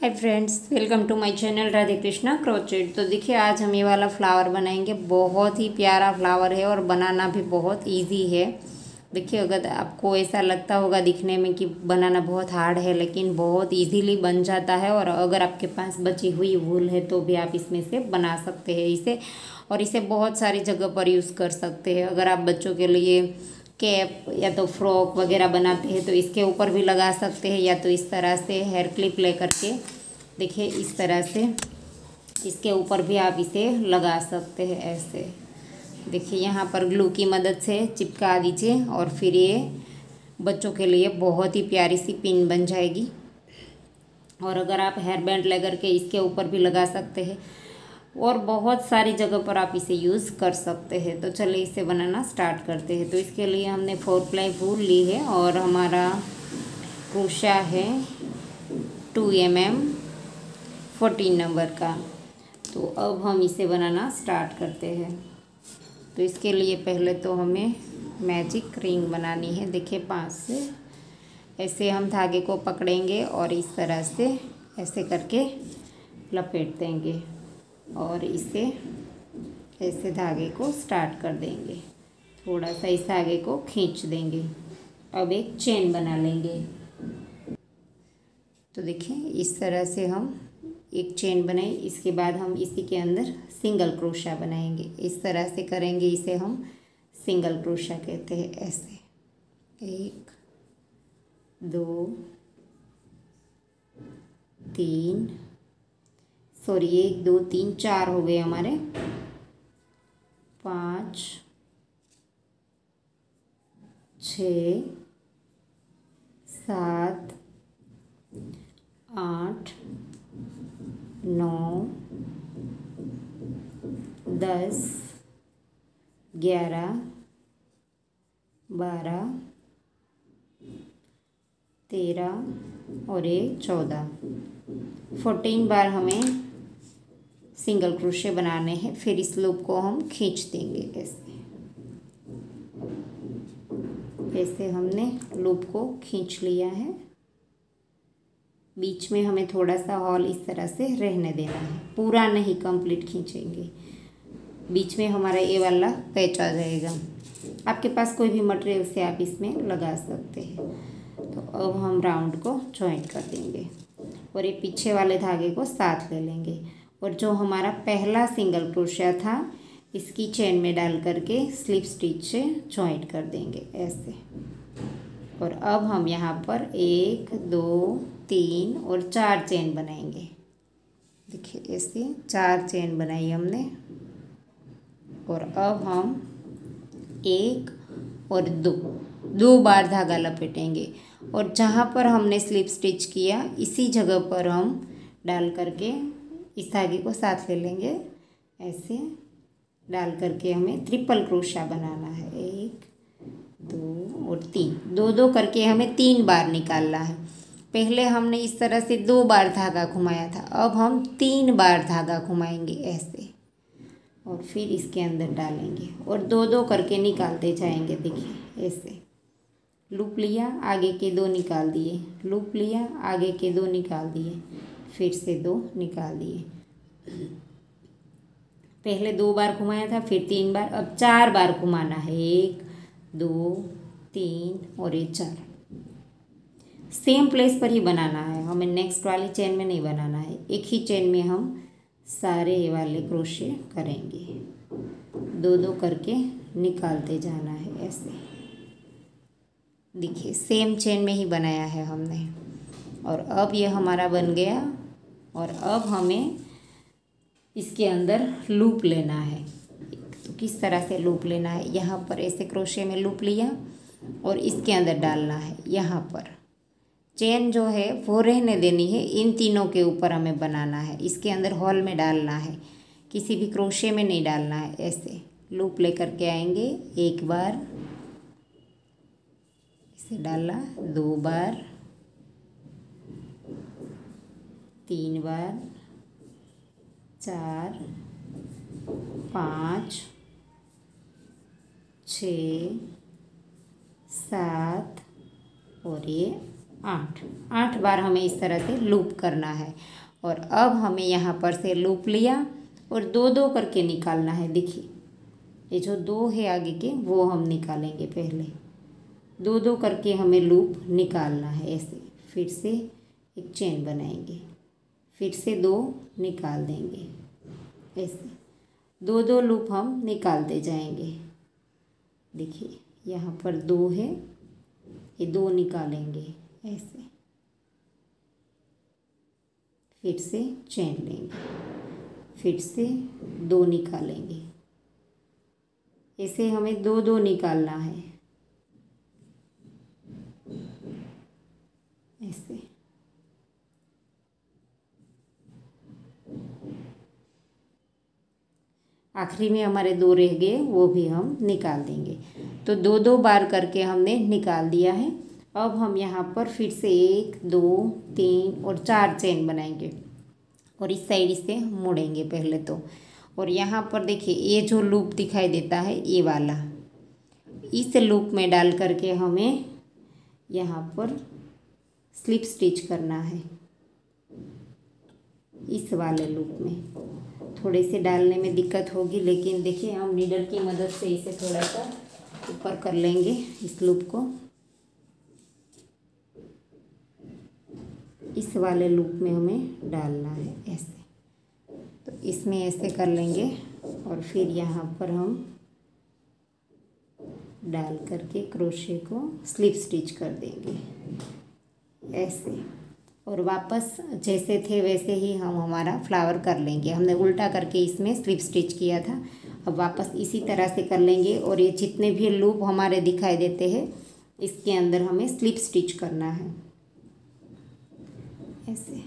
Hi friends, welcome to my channel Radhe Krishna crochet. तो देखिए, आज हम ये वाला फ्लावर बनाएंगे। बहुत ही प्यारा फ्लावर है और बनाना भी बहुत इजी है। देखिए, अगर आपको ऐसा लगता होगा दिखने में कि बनाना बहुत हार्ड है, लेकिन बहुत इजीली बन जाता है। और अगर आपके पास बची हुई वूल है तो भी आप इसमें से बना सकते हैं इसे। और इसे बहुत सारी जगह पर यूज़ कर सकते हैं। अगर आप बच्चों के लिए कैप या तो फ्रॉक वगैरह बनाते हैं तो इसके ऊपर भी लगा सकते हैं, या तो इस तरह से हेयर क्लिप ले करके देखिए इस तरह से इसके ऊपर भी आप इसे लगा सकते हैं। ऐसे देखिए, यहाँ पर ग्लू की मदद से चिपका दीजिए और फिर ये बच्चों के लिए बहुत ही प्यारी सी पिन बन जाएगी। और अगर आप हेयर बैंड ले करके इसके ऊपर भी लगा सकते हैं और बहुत सारी जगह पर आप इसे यूज़ कर सकते हैं। तो चलिए इसे बनाना स्टार्ट करते हैं। तो इसके लिए हमने 4 प्लाई वूल ली है और हमारा क्रोशा है 2 mm 14 नंबर का। तो अब हम इसे बनाना स्टार्ट करते हैं। तो इसके लिए पहले तो हमें मैजिक रिंग बनानी है। देखिए, 5 से ऐसे हम धागे को पकड़ेंगे और इस तरह से ऐसे करके लपेट देंगे और इसे ऐसे धागे को स्टार्ट कर देंगे। थोड़ा सा इस धागे को खींच देंगे। अब एक चेन बना लेंगे। तो देखिए, इस तरह से हम एक चेन बनाए। इसके बाद हम इसी के अंदर सिंगल क्रोशा बनाएंगे। इस तरह से करेंगे, इसे हम सिंगल क्रोशा कहते हैं। ऐसे 1 2 3 सॉरी 1 2 3 4 हो गए हमारे। 5 6 7 8 9 10 11 12 13 और ये 14 14 बार हमें सिंगल क्रोशे बनाने हैं। फिर इस लूप को हम खींच देंगे। ऐसे हमने लूप को खींच लिया है। बीच में हमें थोड़ा सा हॉल इस तरह से रहने देना है, पूरा नहीं, कंप्लीट खींचेंगे। बीच में हमारा ये वाला पैच आ जाएगा। आपके पास कोई भी मटेरियल से आप इसमें लगा सकते हैं। तो अब हम राउंड को जॉइंट कर देंगे और ये पीछे वाले धागे को साथ ले लेंगे। और जो हमारा पहला सिंगल क्रोशिया था, इसकी चेन में डाल करके स्लिप स्टिच से जॉइंट कर देंगे ऐसे। और अब हम यहाँ पर 1 2 3 और 4 चेन बनाएंगे। देखिए, ऐसे 4 चेन बनाई हमने। और अब हम 1 और 2 बार धागा लपेटेंगे और जहाँ पर हमने स्लिप स्टिच किया इसी जगह पर हम डाल करके इस धागे को साथ ले लेंगे। ऐसे डाल करके हमें ट्रिपल क्रोशा बनाना है। 1 2 और 3, 2 करके हमें 3 बार निकालना है। पहले हमने इस तरह से 2 बार धागा घुमाया था, अब हम 3 बार धागा घुमाएंगे ऐसे। और फिर इसके अंदर डालेंगे और 2 करके निकालते जाएंगे। देखिए, ऐसे लूप लिया, आगे के 2 निकाल दिए, लूप लिया, आगे के 2 निकाल दिए, फिर से 2 निकाल दिए। पहले 2 बार घुमाया था, फिर 3 बार, अब 4 बार घुमाना है। 1 2 3 और ये 4। सेम प्लेस पर ही बनाना है हमें, नेक्स्ट वाली चेन में नहीं बनाना है। एक ही चेन में हम सारे ये वाले क्रोशे करेंगे। 2 करके निकालते जाना है ऐसे। देखिए, सेम चेन में ही बनाया है हमने। और अब ये हमारा बन गया। और अब हमें इसके अंदर लूप लेना है। तो किस तरह से लूप लेना है, यहाँ पर ऐसे क्रोशे में लूप लिया और इसके अंदर डालना है। यहाँ पर चेन जो है वो रहने देनी है, इन तीनों के ऊपर हमें बनाना है। इसके अंदर हॉल में डालना है, किसी भी क्रोशे में नहीं डालना है। ऐसे लूप लेकर के आएंगे। 1 बार इसे डाला, 2 बार, 3 बार, 4 5 6 7 और ये 8, 8 बार हमें इस तरह से लूप करना है। और अब हमें यहाँ पर से लूप लिया और दो दो करके निकालना है। देखिए ये जो दो है आगे के वो हम निकालेंगे, पहले दो दो करके हमें लूप निकालना है। ऐसे फिर से एक चेन बनाएंगे, फिर से दो निकाल देंगे, ऐसे दो दो लूप हम निकालते जाएंगे। देखिए यहाँ पर दो है, ये दो निकालेंगे ऐसे, फिर से चेन लेंगे, फिर से दो निकालेंगे। ऐसे हमें दो दो निकालना है, ऐसे। आखिरी में हमारे दो रह गए, वो भी हम निकाल देंगे। तो दो दो बार करके हमने निकाल दिया है। अब हम यहाँ पर फिर से 1 2 3 और 4 चेन बनाएंगे और इस साइड से मुड़ेंगे पहले तो। और यहाँ पर देखिए ये जो लूप दिखाई देता है ये वाला, इस लूप में डाल करके हमें यहाँ पर स्लिप स्टिच करना है। इस वाले लूप में थोड़े से डालने में दिक्कत होगी, लेकिन देखिए हम नीडल की मदद से इसे थोड़ा सा ऊपर कर लेंगे इस लूप को। इस वाले लूप में हमें डालना है ऐसे, तो इसमें ऐसे कर लेंगे और फिर यहाँ पर हम डाल करके क्रोशे को स्लिप स्टिच कर देंगे ऐसे। और वापस जैसे थे वैसे ही हम हमारा फ्लावर कर लेंगे। हमने उल्टा करके इसमें स्लिप स्टिच किया था, अब वापस इसी तरह से कर लेंगे। और ये जितने भी लूप हमारे दिखाई देते हैं इसके अंदर हमें स्लिप स्टिच करना है ऐसे।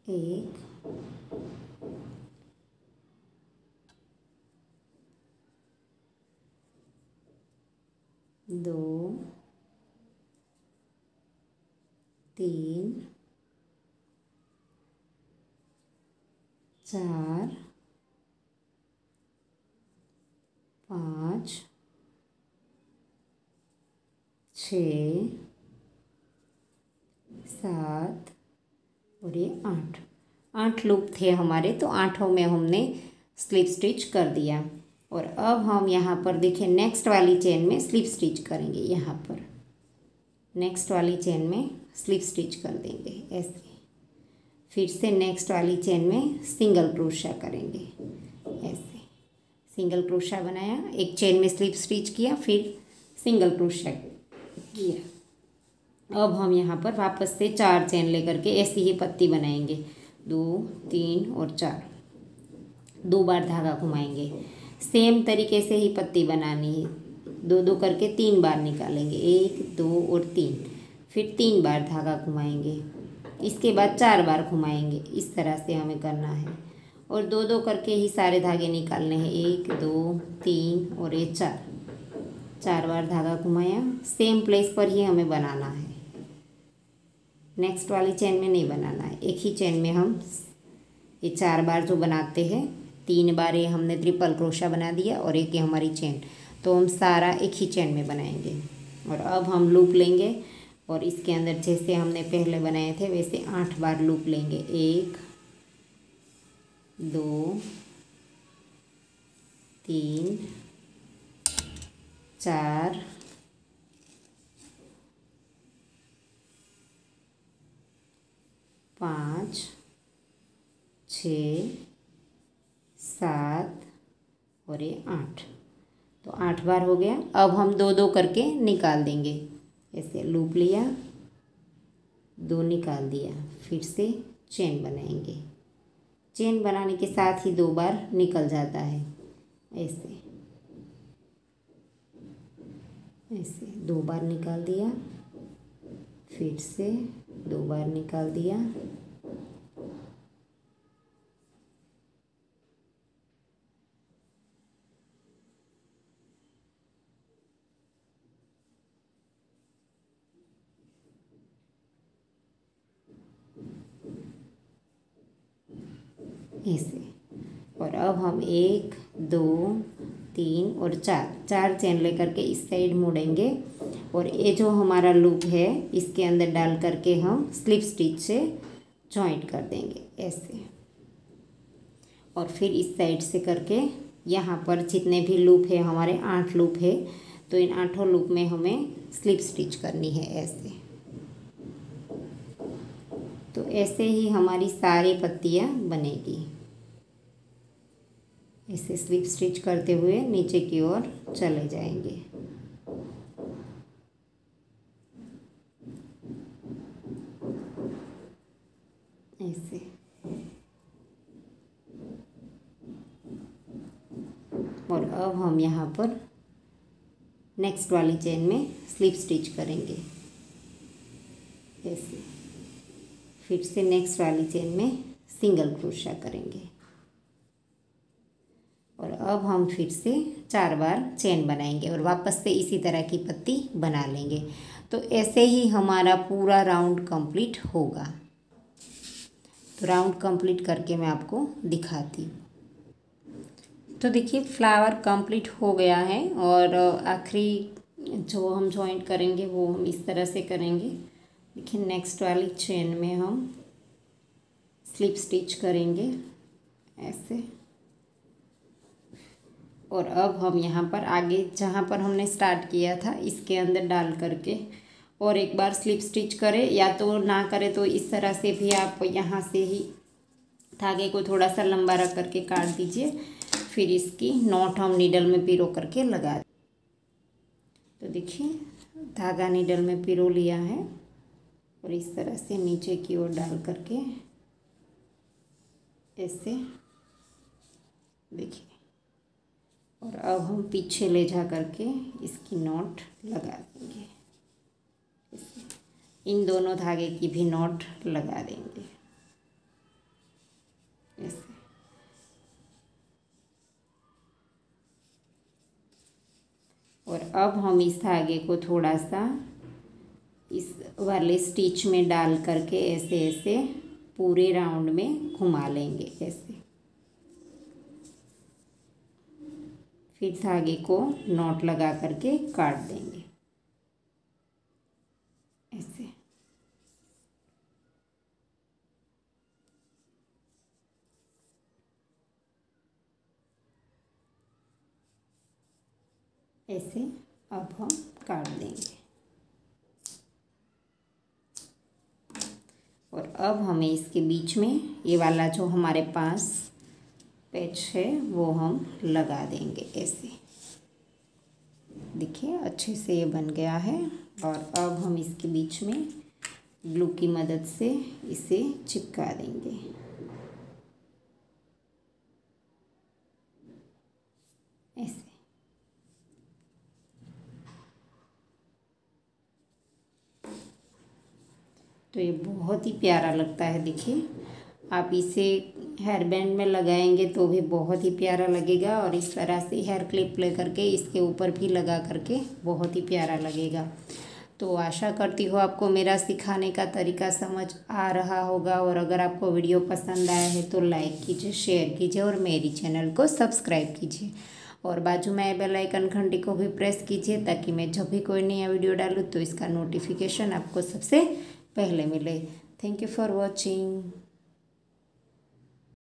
1 2 3 4 5 6 7 और ये 8 लूप थे हमारे, तो 8 में हमने स्लिप स्टिच कर दिया। और अब हम यहाँ पर देखिए नेक्स्ट वाली चेन में स्लिप स्टिच करेंगे। यहाँ पर नेक्स्ट वाली चेन में स्लिप स्टिच कर देंगे ऐसे। फिर से नेक्स्ट वाली चेन में सिंगल क्रोशा करेंगे ऐसे। सिंगल क्रोशा बनाया, एक चेन में स्लिप स्टिच किया, फिर सिंगल क्रोशा किया। अब हम यहाँ पर वापस से 4 चेन लेकर के ऐसी ही पत्ती बनाएंगे। 2 3 और 4, 2 बार धागा घुमाएंगे। सेम तरीके से ही पत्ती बनानी है, 2 2 करके 3 बार निकालेंगे, 1 2 और 3, फिर 3 बार धागा घुमाएंगे। इसके बाद 4 बार घुमाएंगे। इस तरह से हमें करना है और 2 2 करके ही सारे धागे निकालने हैं। 1 2 3 और ये 4 बार धागा घुमाया। सेम प्लेस पर ही हमें बनाना है, नेक्स्ट वाली चेन में नहीं बनाना है। एक ही चेन में हम ये 4 बार जो बनाते हैं, 3 बार ये हमने ट्रिपल क्रोशा बना दिया और एक ये हमारी चेन, तो हम सारा एक ही चेन में बनाएंगे। और अब हम लूप लेंगे और इसके अंदर जैसे हमने पहले बनाए थे वैसे 8 बार लूप लेंगे। 1 2 3 4 5 6 7 और ये 8, तो 8 बार हो गया। अब हम 2 2 करके निकाल देंगे ऐसे। लूप लिया, 2 निकाल दिया, फिर से चेन बनाएंगे। चेन बनाने के साथ ही 2 बार निकल जाता है ऐसे ऐसे। 2 बार निकाल दिया, फिर से 2 बार निकाल दिया, ऐसे। और अब हम 1 2 3 और 4 चेन लेकर के इस साइड मुड़ेंगे और ये जो हमारा लूप है इसके अंदर डाल करके हम स्लिप स्टिच से जॉइंट कर देंगे ऐसे। और फिर इस साइड से करके यहाँ पर जितने भी लूप है हमारे 8 लूप है, तो इन 8 लूप में हमें स्लिप स्टिच करनी है ऐसे। तो ऐसे ही हमारी सारी पत्तियाँ बनेगी। ऐसे स्लिप स्टिच करते हुए नीचे की ओर चले जाएंगे। ऐसे और अब हम यहाँ पर नेक्स्ट वाली चेन में स्लिप स्टिच करेंगे ऐसे। फिर से नेक्स्ट वाली चेन में सिंगल क्रोशा करेंगे और अब हम फिर से 4 बार चेन बनाएंगे और वापस से इसी तरह की पत्ती बना लेंगे। तो ऐसे ही हमारा पूरा राउंड कंप्लीट होगा। तो राउंड कंप्लीट करके मैं आपको दिखाती हूँ। तो देखिए फ्लावर कंप्लीट हो गया है और आखिरी जो हम जॉइंट करेंगे वो हम इस तरह से करेंगे। देखिए नेक्स्ट वाली चेन में हम स्लिप स्टिच करेंगे ऐसे। और अब हम यहाँ पर आगे जहाँ पर हमने स्टार्ट किया था इसके अंदर डाल करके और एक बार स्लिप स्टिच करें, या तो ना करें तो इस तरह से भी आप यहाँ से ही धागे को थोड़ा सा लंबा रख करके काट दीजिए। फिर इसकी नॉट हम नीडल में पिरो करके लगा दें। तो देखिए धागा नीडल में पिरो लिया है और इस तरह से नीचे की ओर डाल करके ऐसे देखिए। और अब हम पीछे ले जा करके इसकी नॉट लगा देंगे। इन दोनों धागे की भी नॉट लगा देंगे ऐसे। और अब हम इस धागे को थोड़ा सा इस वाले स्टिच में डाल करके ऐसे ऐसे पूरे राउंड में घुमा लेंगे ऐसे। फिर धागे को नॉट लगा करके काट देंगे ऐसे। ऐसे अब हम काट देंगे। और अब हमें इसके बीच में ये वाला जो हमारे पास पैच है वो हम लगा देंगे ऐसे। देखिए अच्छे से ये बन गया है। और अब हम इसके बीच में ग्लू की मदद से इसे चिपका देंगे ऐसे। तो ये बहुत ही प्यारा लगता है। देखिए आप इसे हेयर बैंड में लगाएंगे तो भी बहुत ही प्यारा लगेगा, और इस तरह से हेयर क्लिप ले करके इसके ऊपर भी लगा करके बहुत ही प्यारा लगेगा। तो आशा करती हूँ आपको मेरा सिखाने का तरीका समझ आ रहा होगा, और अगर आपको वीडियो पसंद आया है तो लाइक कीजिए, शेयर कीजिए और मेरी चैनल को सब्सक्राइब कीजिए। और बाजू में बेल आइकन घंटी को भी प्रेस कीजिए ताकि मैं जब भी कोई नया वीडियो डालूँ तो इसका नोटिफिकेशन आपको सबसे पहले मिले। Thank you for watching.